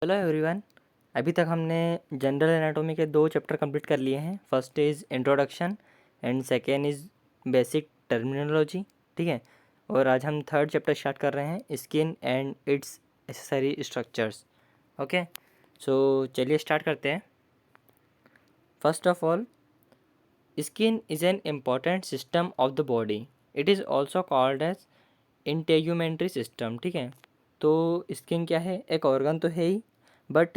Hello everyone. अभी तक हमने जनरल एनाटॉमी के 2 चैप्टर कंप्लीट कर लिए हैं। First is introduction and second is basic terminology. ठीक है। और आज हम थर्ड चैप्टर स्टार्ट कर रहे हैं, skin and its accessory structures. Okay, so चलिए स्टार्ट करते हैं। First of all, skin is an important system of the body. It is also called as integumentary system. ठीक है। तो स्किन क्या है? एक ऑर्गन तो है ही, बट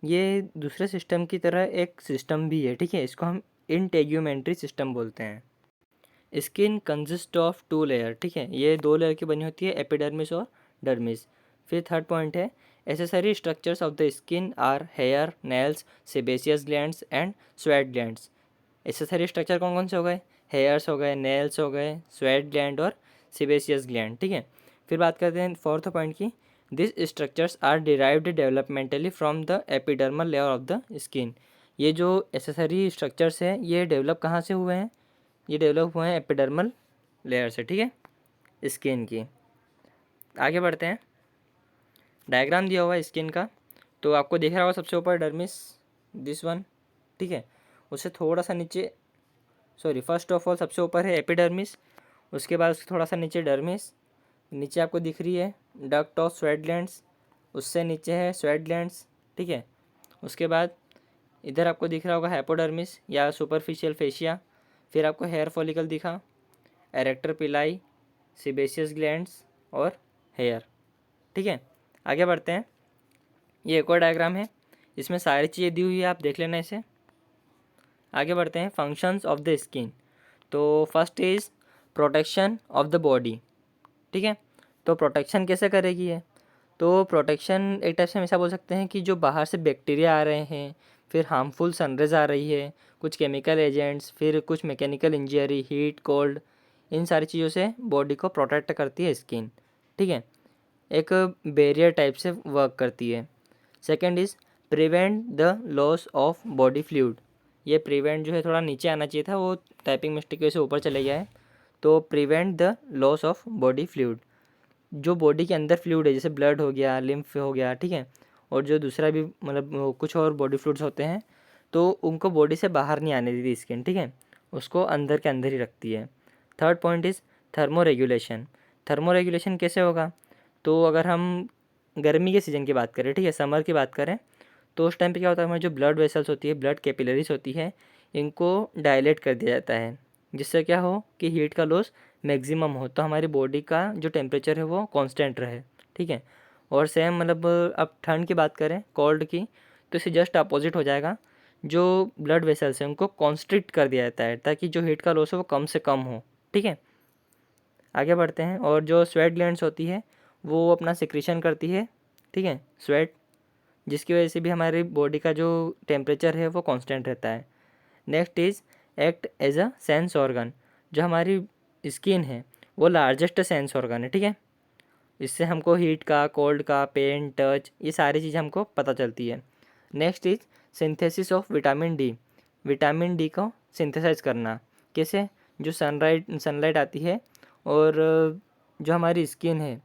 ये दूसरे सिस्टम की तरह एक सिस्टम भी है। ठीक है। इसको हम इंटेग्यूमेंट्री सिस्टम बोलते हैं। Skin consist of 2 layer. ठीक है। ये 2 लेयर की बनी होती है, एपिडर्मिस और डर्मिस। फिर थर्ड पॉइंट है, accessory structures of the skin are hair, nails, sebaceous glands and sweat glands. Accessory structure कौन कौन से हो गए? हेयर्स हो गए, नेल्स हो गए, स्वेट ग्लैंड और सेबेसियस ग्लैंड। ठीक है। फिर बात करते हैं फोर्थ पॉइंट की। This structures are derived developmentally from the epidermal layer of the skin. ये जो एसेसरी स्ट्रक्चर्स हैं ये डेवलप कहाँ से हुए हैं? ये डेवलप हुए हैं एपिडर्मल लेयर से। ठीक है, स्किन की। आगे बढ़ते हैं। डायग्राम दिया हुआ है स्किन का, तो आपको दिख रहा होगा सबसे ऊपर डर्मिस, दिस वन। ठीक है। उससे थोड़ा सा नीचे, सॉरी, फर्स्ट ऑफ ऑल सबसे ऊपर है एपिडर्मिस, उसके बाद उसके थोड़ा सा नीचे डर्मिस, नीचे आपको दिख रही है डक्ट ऑफ स्वेट ग्लैंड्स, उससे नीचे है स्वेट ग्लैंड्स। ठीक है। उसके बाद इधर आपको दिख रहा होगा हाइपोडर्मिस या सुपरफिशियल फेशिया। फिर आपको हेयर फॉलिकल दिखा, एरेक्टर पिलाई, सिबेशियस ग्लैंड्स और हेयर। ठीक है। आगे बढ़ते हैं। ये एक और डायग्राम है, इसमें सारी चीज़ें दी हुई है, आप देख लेना इसे। आगे बढ़ते हैं। Functions of the skin. तो first is protection of the body. ठीक है। तो प्रोटेक्शन कैसे करेगी है? तो प्रोटेक्शन एक टाइप से हमेशा बोल सकते हैं कि जो बाहर से बैक्टीरिया आ रहे हैं, फिर हार्मफुल सनरेज आ रही है, कुछ केमिकल एजेंट्स, फिर कुछ मैकेनिकल इंजरी, हीट, कोल्ड, इन सारी चीज़ों से बॉडी को प्रोटेक्ट करती है स्किन। ठीक है। एक बैरियर टाइप से वर्क करती है। Second is prevent the loss of body fluid. ये प्रिवेंट जो है थोड़ा नीचे आना चाहिए था, वो टाइपिंग मिस्टेक की वजह से ऊपर चले गया है। तो prevent the loss of body fluid. जो बॉडी के अंदर फ्लूइड है, जैसे ब्लड हो गया, लिम्फ हो गया, ठीक है, और जो दूसरा भी मतलब कुछ और बॉडी फ्लूइड्स होते हैं, तो उनको बॉडी से बाहर नहीं आने देती स्किन। ठीक है। उसको अंदर के अंदर ही रखती है। Third point is thermo regulation. Thermo regulation कैसे होगा? तो अगर हम गर्मी के सीज़न की बात करें, ठीक है, समर की बात करें, तो उस टाइम पे क्या होता है, हमारी जो ब्लड वेसल्स होती है, ब्लड कैपिलरीज होती है, इनको डायलेट कर दिया जाता है, जिससे क्या हो कि हीट का लॉस मैक्सिमम हो, तो हमारी बॉडी का जो टेम्परेचर है वो कांस्टेंट रहे। ठीक है। और सेम मतलब अब ठंड की बात करें, कोल्ड की, तो इसे जस्ट अपोजिट हो जाएगा। जो ब्लड वेसल्स हैं उनको कॉन्स्ट्रिक्ट कर दिया जाता है, ताकि जो हीट का लॉस है वो कम से कम हो। ठीक है। आगे बढ़ते हैं। और जो स्वेट ग्लैंड्स होती है वो अपना सिक्रीशन करती है, ठीक है, स्वेट, जिसकी वजह से भी हमारी बॉडी का जो टेम्परेचर है वो कांस्टेंट रहता है। Next is act as a sense organ. जो हमारी स्किन है वो लार्जेस्ट सेंस ऑर्गन है। ठीक है। इससे हमको हीट का, कोल्ड का, पेन, टच, ये सारी चीज़ें हमको पता चलती है। Next is synthesis of vitamin D. Vitamin D को सिंथेसाइज करना कैसे? जो सनलाइट आती है, और जो हमारी स्किन है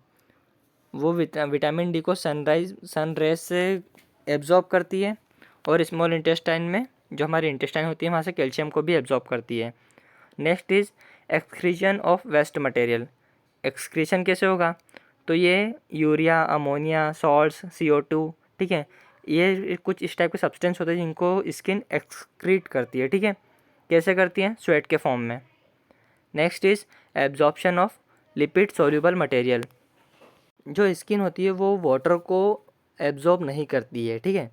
वो विटामिन डी को सन रेज से एब्जॉर्ब करती है, और स्मॉल इंटेस्टाइन में जो हमारी इंटेस्टाइन होती है वहाँ से कैल्शियम को भी एब्जॉर्ब करती है। Next is excretion of waste material. Excretion कैसे होगा? तो ये यूरिया, अमोनिया, सॉल्ट्स, CO2, ठीक है, ये कुछ इस टाइप के सब्सटेंस होते हैं जिनको स्किन एक्सक्रीट करती है। ठीक है। कैसे करती है? स्वेट के फॉर्म में। Next is absorption of lipid soluble material. जो स्किन होती है वो वाटर को एब्जॉर्ब नहीं करती है। ठीक है।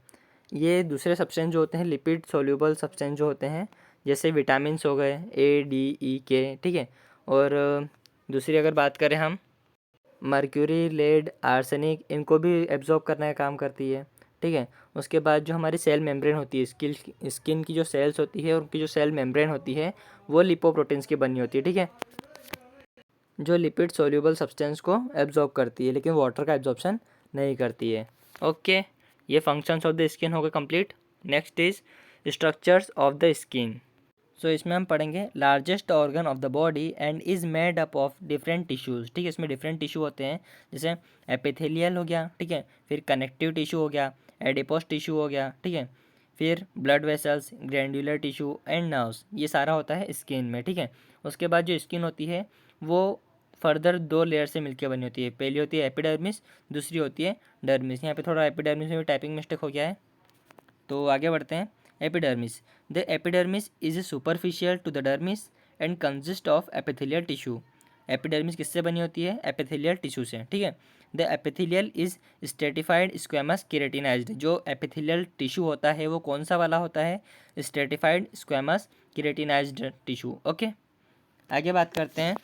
ये दूसरे सब्सटेंस जो होते हैं, लिपिड सोल्यूबल सब्सटेंस जो होते हैं, जैसे विटामिन्स हो गए, A, D, E, K, ठीक है, और दूसरी अगर बात करें हम, मर्क्यूरी, लेड, आर्सेनिक, इनको भी एब्जॉर्ब करने का काम करती है। ठीक है। उसके बाद जो हमारी सेल मेम्ब्रेन होती है, स्किन की जो सेल्स होती है, उनकी जो सेल मेम्ब्रेन होती है वो लिपोप्रोटीन्स की बनी होती है। ठीक है। जो लिपिड सोल्यूबल सब्सटेंस को एब्जॉर्ब करती है, लेकिन वाटर का एब्जॉर्प्शन नहीं करती है। ओके, ये फंक्शंस ऑफ द स्किन हो गए complete. Next is structures of the skin. So इसमें हम पढ़ेंगे largest organ of the body and is made up of different tissues. ठीक है। इसमें डिफरेंट टिश्यू होते हैं, जैसे एपिथेलियल हो गया, ठीक है, फिर कनेक्टिव टिश्यू हो गया, एडिपोस टिश्यू हो गया, ठीक है। फिर blood vessels, glandular tissue and nerves, ये सारा होता है स्किन में, ठीक है। उसके बाद जो स्किन होती है वो फर्दर 2 लेयर से मिलकर बनी होती है। पहली होती है एपिडर्मिस, दूसरी होती है डर्मिस। यहाँ पे थोड़ा एपिडर्मिस में भी टाइपिंग मिस्टेक हो गया है, तो आगे बढ़ते हैं। Epidermis, the epidermis is superficial to the dermis and consist of epithelial tissue. Epidermis किससे बनी होती है? एपिथेलियल टिश्यू से, ठीक है। The epithelial is stratified squamous keratinized. जो एपिथेलियल टिश्यू होता है वो कौन सा वाला होता है? Stratified squamous keratinized tissue, okay. आगे बात करते हैं।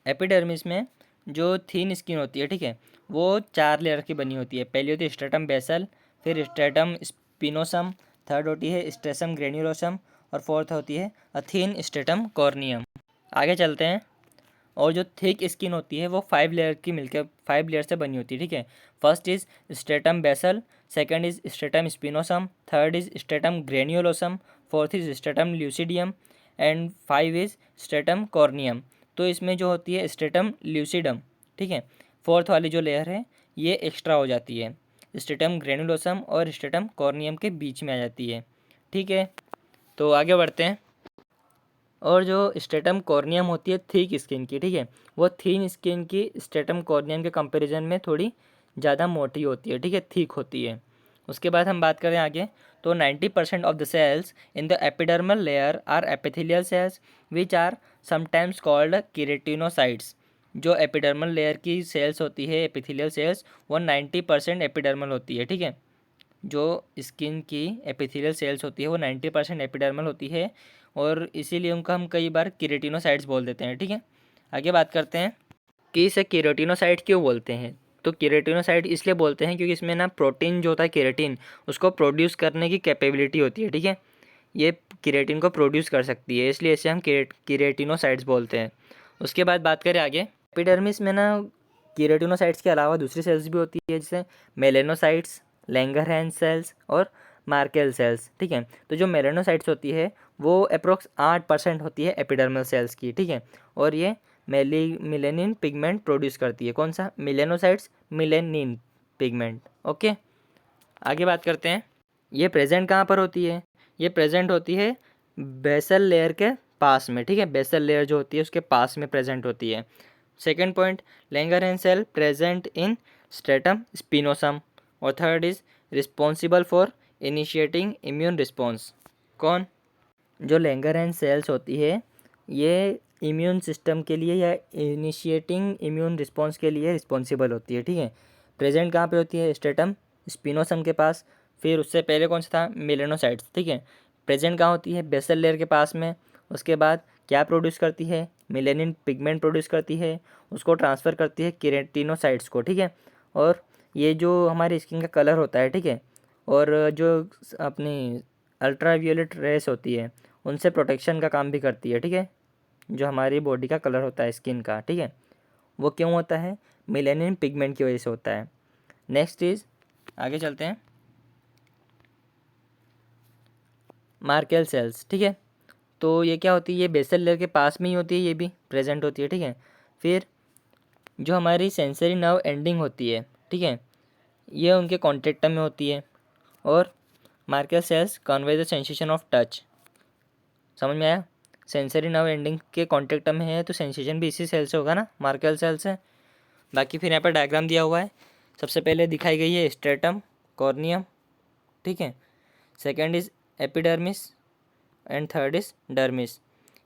एपिडर्मिस में जो थीन स्किन होती है, ठीक है, वो 4 लेयर की बनी होती है। पहली होती है स्ट्रेटम बेसल, फिर स्ट्रेटम स्पिनोसम, थर्ड होती है स्ट्रेटम ग्रेन्युलोसम और फोर्थ होती है थीन स्ट्रेटम कॉर्नियम। आगे चलते हैं। और जो थिक स्किन होती है वो 5 लेयर की मिलकर 5 लेयर से बनी होती है, ठीक है। First is stratum basale, second is stratum spinosum, third is stratum granulosum, fourth is stratum lucidum and 5 is stratum corneum. तो इसमें जो होती है स्ट्रेटम ल्यूसिडम, ठीक है, फोर्थ वाली जो लेयर है ये एक्स्ट्रा हो जाती है, स्ट्रेटम ग्रेनुलोसम और स्ट्रेटम कॉर्नियम के बीच में आ जाती है, ठीक है। तो आगे बढ़ते हैं। और जो स्ट्रेटम कॉर्नियम होती है थिक स्किन की, ठीक है, वो थीन स्किन की स्ट्रेटम कॉर्नियम के कंपैरिजन में थोड़ी ज़्यादा मोटी होती है, ठीक है, थिक होती है। उसके बाद हम बात करें आगे, तो 90% of the cells in the epidermal layer are epithelial cells which are sometimes called keratinocytes. जो एपिडर्मल लेयर की सेल्स होती है, एपिथेलियल सेल्स, वो 90% एपिडर्मल होती है, ठीक है। जो स्किन की एपिथेलियल सेल्स होती है वो 90% एपिडर्मल होती है और इसीलिए उनको हम कई बार केरेटिनोसाइट्स बोल देते हैं, ठीक है। आगे बात करते हैं कि इसे केरेटिनोसाइट क्यों बोलते हैं। तो केरेटिनोसाइट इसलिए बोलते हैं क्योंकि इसमें ना प्रोटीन जो होता है केरेटिन, उसको प्रोड्यूस करने की कैपेबिलिटी होती है, ठीक है। ये केरेटिन को प्रोड्यूस कर सकती है, इसलिए इसे हम केरेटिनोसाइट्स बोलते हैं। उसके बाद बात करें आगे, एपिडर्मिस में ना केरेटिनोसाइट्स के अलावा दूसरी सेल्स भी होती है, जैसे मेलेनोसाइट्स, लैंगरहैंस सेल्स और मार्केल सेल्स, ठीक है। तो जो मेलेनोसाइट्स होती है वो अप्रोक्स 8% होती है एपिडर्मल सेल्स की, ठीक है। और ये मिलेनिन पिगमेंट प्रोड्यूस करती है। कौन सा? Melanocytes melanin pigment, okay. आगे बात करते हैं। ये प्रेजेंट कहाँ पर होती है? ये प्रेजेंट होती है बेसल लेयर के पास में, ठीक है। बेसल लेयर जो होती है उसके पास में प्रेजेंट होती है। Second point, Langerhans cell present in stratum spinosum. और third is responsible for initiating immune response. कौन? जो लैंगरहैंस सेल्स होती है ये इम्यून सिस्टम के लिए या इनिशिएटिंग इम्यून रिस्पॉन्स के लिए रिस्पॉन्सिबल होती है, ठीक है। प्रेजेंट कहाँ पे होती है? स्ट्रेटम स्पिनोसम के पास। फिर उससे पहले कौन सा था? मेलेनोसाइट्स, ठीक है। प्रेजेंट कहाँ होती है? बेसल लेयर के पास में। उसके बाद क्या प्रोड्यूस करती है? मेलेनिन पिगमेंट प्रोड्यूस करती है, उसको ट्रांसफ़र करती है केरेटिनोसाइट्स को, ठीक है। और ये जो हमारी स्किन का कलर होता है, ठीक है, और जो अपनी अल्ट्रावायलेट रेस होती है उनसे प्रोटेक्शन का काम भी करती है, ठीक है। जो हमारी बॉडी का कलर होता है स्किन का, ठीक है, वो क्यों होता है? मेलेनिन पिगमेंट की वजह से होता है। नेक्स्ट इज, आगे चलते हैं, मार्केल सेल्स, ठीक है। तो ये क्या होती है? ये बेसल लेयर के पास में ही होती है, ये भी प्रेजेंट होती है, ठीक है। फिर जो हमारी सेंसरी नर्व एंडिंग होती है, ठीक है, ये उनके कॉन्टेक्ट में होती है। और Merkel cells convey the sensation of touch. समझ में आया? सेंसरी नर्व एंडिंग के कॉन्टेक्ट में है तो सेंसेशन भी इसी सेल से होगा ना, मार्केल सेल से। बाकी फिर यहाँ पर डायग्राम दिया हुआ है। सबसे पहले दिखाई गई है स्ट्रेटम कॉर्नियम, ठीक है। Second is epidermis and third is dermis.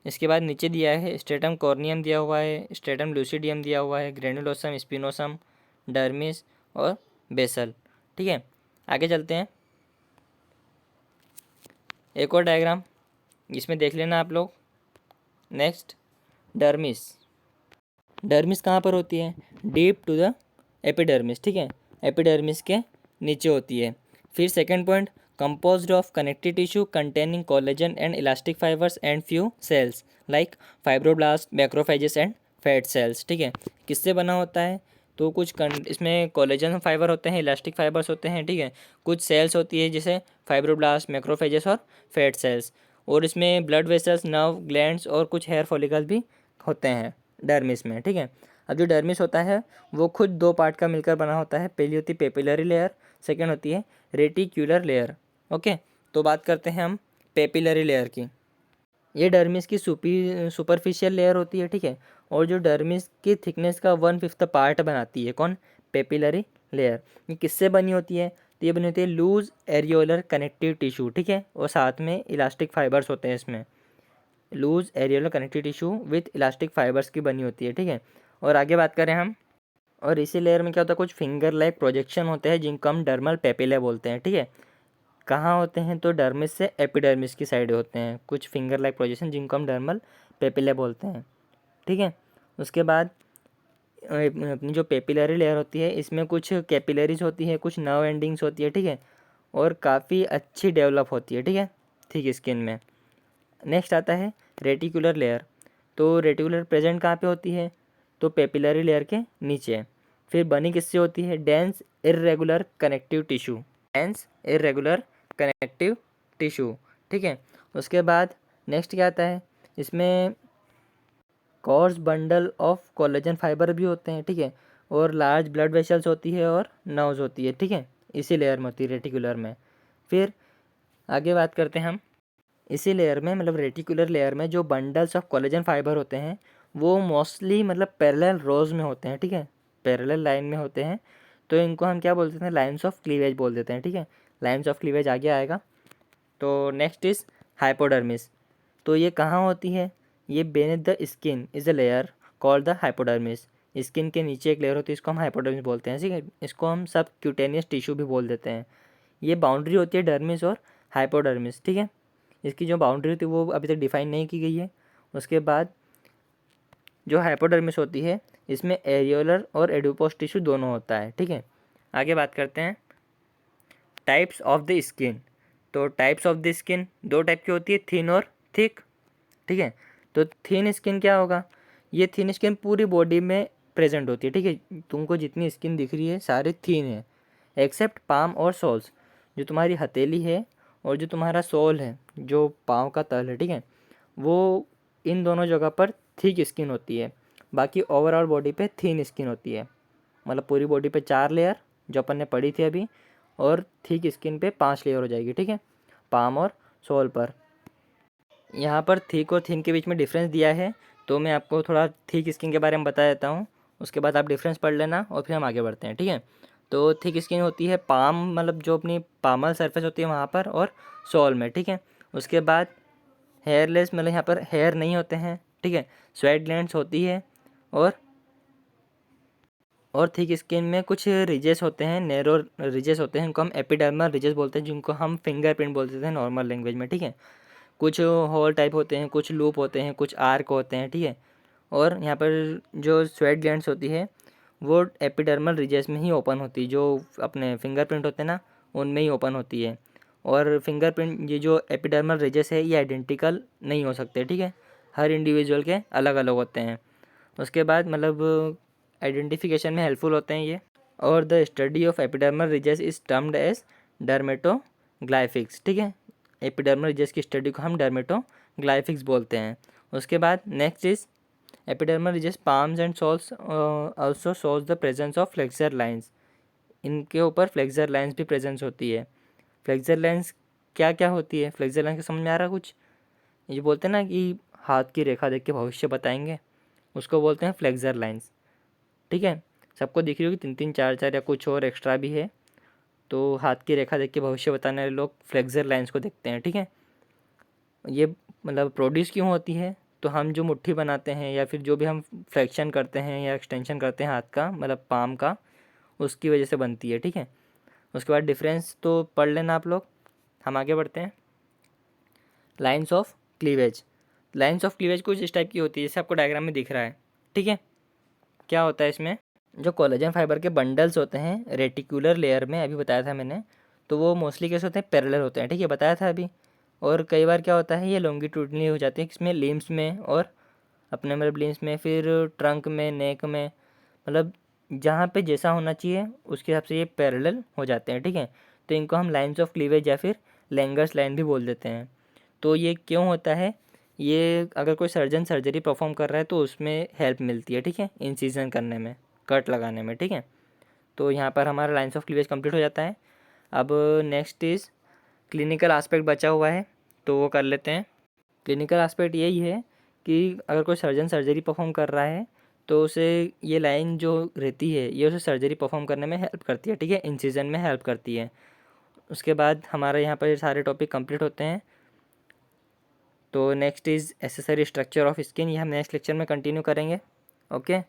इसके बाद नीचे दिया है स्ट्रेटम कॉर्नियम दिया हुआ है, स्ट्रेटम लूसिडियम दिया हुआ है, ग्रेनुलोसम, स्पिनोसम, डर्मिस और बेसल, ठीक है। आगे चलते हैं। एक और डायग्राम इसमें देख लेना आप लोग। Next, dermis. डर्मिस कहाँ पर होती है? डीप टू द एपिडर्मिस, ठीक है, एपिडर्मिस के नीचे होती है। फिर second point, composed of connective tissue containing collagen and elastic fibers and few cells like fibroblasts, macrophages and fat cells, ठीक है। किससे बना होता है? तो कुछ इसमें कोलेजन फाइबर होते हैं, इलास्टिक फाइबर्स होते हैं, ठीक है। कुछ सेल्स होती है जैसे फाइब्रोब्लास्ट, मैक्रोफेजेस और फैट सेल्स। और इसमें ब्लड वेसल्स, नर्व ग्लैंड्स और कुछ हेयर फॉलिकल भी होते हैं डर्मिस में, ठीक है। अब जो डर्मिस होता है वो खुद दो पार्ट का मिलकर बना होता है। पहली होती है पेपिलरी लेयर, सेकेंड होती है रेटिक्यूलर लेयर। ओके, तो बात करते हैं हम पेपिलरी लेयर की। ये डर्मिस की सुपरफिशियल लेयर होती है, ठीक है, और जो डर्मिस की थिकनेस का 1/5 पार्ट बनाती है। कौन? Papillary layer. ये किससे बनी होती है? तो ये बनी होती है लूज एरियोलर कनेक्टिव टिश्यू, ठीक है, और साथ में इलास्टिक फाइबर्स होते हैं इसमें। Loose areolar connective tissue with elastic fibres की बनी होती है, ठीक है। और आगे बात करें हम, और इसी लेयर में क्या होता है, कुछ फिंगर लाइक प्रोजेक्शन होते हैं जिनको हम डर्मल पेपिले बोलते हैं, ठीक है। कहाँ होते हैं? तो डर्मिस से एपिडर्मिस की साइड होते हैं कुछ फिंगर लाइक प्रोजेक्शन जिनको हम डर्मल पेपिले बोलते हैं, ठीक है। उसके बाद अपनी जो पेपिलरी लेयर होती है इसमें कुछ कैपिलरीज होती है, कुछ नर्व एंडिंग्स होती है, ठीक है, और काफ़ी अच्छी डेवलप होती है, ठीक है, थिक स्किन में। नेक्स्ट आता है रेटिकुलर लेयर। तो रेटिकुलर प्रेजेंट कहाँ पे होती है? तो पेपिलरी लेयर के नीचे। फिर बनी किससे होती है? Dense irregular connective tissue, dense irregular connective tissue, ठीक है। उसके बाद नेक्स्ट क्या आता है? इसमें course bundle of collagen fibre भी होते हैं, ठीक है, और लार्ज ब्लड वेसल्स होती है और नर्व्स होती है, ठीक है, इसी लेयर में होती है रेटिकुलर में। फिर आगे बात करते हैं हम, इसी लेयर में मतलब रेटिकुलर लेयर में जो बंडल्स ऑफ कोलेजन फाइबर होते हैं वो मोस्टली मतलब पैरेलल रोज में होते हैं, ठीक है, पैरेलल लाइन में होते हैं। तो इनको हम क्या बोल देते हैं? लाइन्स ऑफ क्लीवेज बोल देते हैं, ठीक है, लाइन्स ऑफ क्लीवेज आगे आएगा। तो नेक्स्ट इज़ हाइपोडर्मिस। तो ये कहाँ होती है? ये beneath the skin is a layer called the hypodermis. Skin के नीचे एक लेयर होती है, इसको हम हाइपोडर्मिस बोलते हैं, ठीक है, इसको हम सब क्यूटेनियस टिश्यू भी बोल देते हैं। ये बाउंड्री होती है डर्मिस और हाइपोडर्मिस, ठीक है। इसकी जो बाउंड्री होती है वो अभी तक डिफाइन नहीं की गई है। उसके बाद जो हाइपोडर्मिस होती है इसमें एरियोलर और एडिपोस टिश्यू दोनों होता है, ठीक है। आगे बात करते हैं टाइप्स ऑफ द स्किन। तो टाइप्स ऑफ द स्किन दो टाइप की होती है, थिन और थिक, ठीक है। तो थिन स्किन क्या होगा? ये थिन स्किन पूरी बॉडी में प्रेजेंट होती है, ठीक है, तुमको जितनी स्किन दिख रही है सारी थिन है एक्सेप्ट पाम और सोल्स। जो तुम्हारी हथेली है और जो तुम्हारा सोल है, जो पाँव का तल है, ठीक है, वो इन दोनों जगह पर थिक स्किन होती है। बाकी ओवरऑल बॉडी पे थिन स्किन होती है। मतलब पूरी बॉडी पे 4 लेयर जो अपन ने पढ़ी थी अभी, और थिक स्किन पे 5 लेयर हो जाएगी, ठीक है, पाम और सोल पर। यहाँ पर थिक और थिन के बीच में डिफरेंस दिया है, तो मैं आपको थोड़ा थिक स्किन के बारे में बता देता हूँ, उसके बाद आप डिफरेंस पढ़ लेना और फिर हम आगे बढ़ते हैं, ठीक है। तो थिक स्किन होती है पाम, मतलब जो अपनी पामल सरफेस होती है वहाँ पर, और सोल में, ठीक है। उसके बाद हेयरलेस, मतलब यहाँ पर हेयर नहीं होते हैं, ठीक है, स्वेट ग्लैंड्स होती है, और थिक स्किन में कुछ रिजेस होते हैं, नैरो रिजेस होते हैं, इनको हम एपिडर्मल रिजेस बोलते हैं, जिनको हम फिंगरप्रिंट बोलते थे नॉर्मल लैंग्वेज में, ठीक है। कुछ होल टाइप होते हैं, कुछ लूप होते हैं, कुछ आर्क होते हैं, ठीक है। और यहाँ पर जो स्वेट ग्लैंड्स होती है वो एपिडर्मल रिजेस में ही ओपन होती है, जो अपने फिंगरप्रिंट होते हैं ना उनमें ही ओपन होती है। और फिंगरप्रिंट, ये जो एपिडर्मल रिजेस है ये आइडेंटिकल नहीं हो सकते, ठीक है, हर इंडिविजुअल के अलग अलग होते हैं। उसके बाद मतलब आइडेंटिफिकेशन में हेल्पफुल होते हैं ये। और the study of epidermal ridges is termed as dermatoglyphics, ठीक है, एपिडर्मल रिजेस की स्टडी को हम डर्मेटोग्लाइफिक्स बोलते हैं। उसके बाद next is epidermal ridges palms and soles also shows the presence of flexor lines. इनके ऊपर फ्लेक्सर लाइंस भी प्रेजेंस होती है। फ्लेक्सर लाइंस क्या क्या होती है? फ्लेक्सर लाइंस का समझ में आ रहा कुछ? ये बोलते हैं ना कि हाथ की रेखा देख के भविष्य बताएंगे, उसको बोलते हैं फ्लेक्सर लाइंस, ठीक है। सबको दिख रही होगी 3-3 4-4 या कुछ और एक्स्ट्रा भी है। तो हाथ की रेखा देख के भविष्य बताने वाले लोग फ्लेक्सर लाइंस को देखते हैं, ठीक है। ये मतलब प्रोड्यूस क्यों होती है? तो हम जो मुट्ठी बनाते हैं या फिर जो भी हम फ्लेक्शन करते हैं या एक्सटेंशन करते हैं हाथ का, मतलब पाम का, उसकी वजह से बनती है, ठीक है। उसके बाद डिफरेंस तो पढ़ लेना आप लोग। हम आगे बढ़ते हैं। Lines of cleavage. Lines of cleavage कुछ इस टाइप की होती है जैसे आपको डायग्राम में दिख रहा है, ठीक है। क्या होता है इसमें? जो कोलेजन फाइबर के बंडल्स होते हैं रेटिकुलर लेयर में, अभी बताया था मैंने, तो वो मोस्टली कैसे होते हैं? पैरेलल होते हैं, ठीक है, बताया था अभी। और कई बार क्या होता है ये लॉन्गिट्यूडनली हो जाते हैं, इसमें लिम्स में और अपने मतलब लिम्स में, फिर ट्रंक में, नेक में, मतलब जहाँ पे जैसा होना चाहिए उसके हिसाब से ये पैरेलल हो जाते हैं, ठीक है। तो इनको हम लाइन्स ऑफ क्लीवेज या फिर लैंगर्स लाइन भी बोल देते हैं। तो ये क्यों होता है? ये अगर कोई सर्जन सर्जरी परफॉर्म कर रहा है तो उसमें हेल्प मिलती है, ठीक है, इंसिजन करने में, कट लगाने में, ठीक है। तो यहाँ पर हमारा लाइन्स ऑफ क्लीवेज कंप्लीट हो जाता है। अब नेक्स्ट इज़ क्लिनिकल आस्पेक्ट बचा हुआ है, तो वो कर लेते हैं। क्लिनिकल आस्पेक्ट यही है कि अगर कोई सर्जन सर्जरी परफॉर्म कर रहा है तो उसे ये लाइन जो रहती है ये उसे सर्जरी परफॉर्म करने में हेल्प करती है, ठीक है, इंसिजन में हेल्प करती है। उसके बाद हमारे यहाँ पर सारे टॉपिक कंप्लीट होते हैं। तो next is accessory structure of skin, ये हम नेक्स्ट लेक्चर में कंटिन्यू करेंगे। ओके,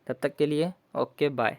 तब तक के लिए ओके बाय।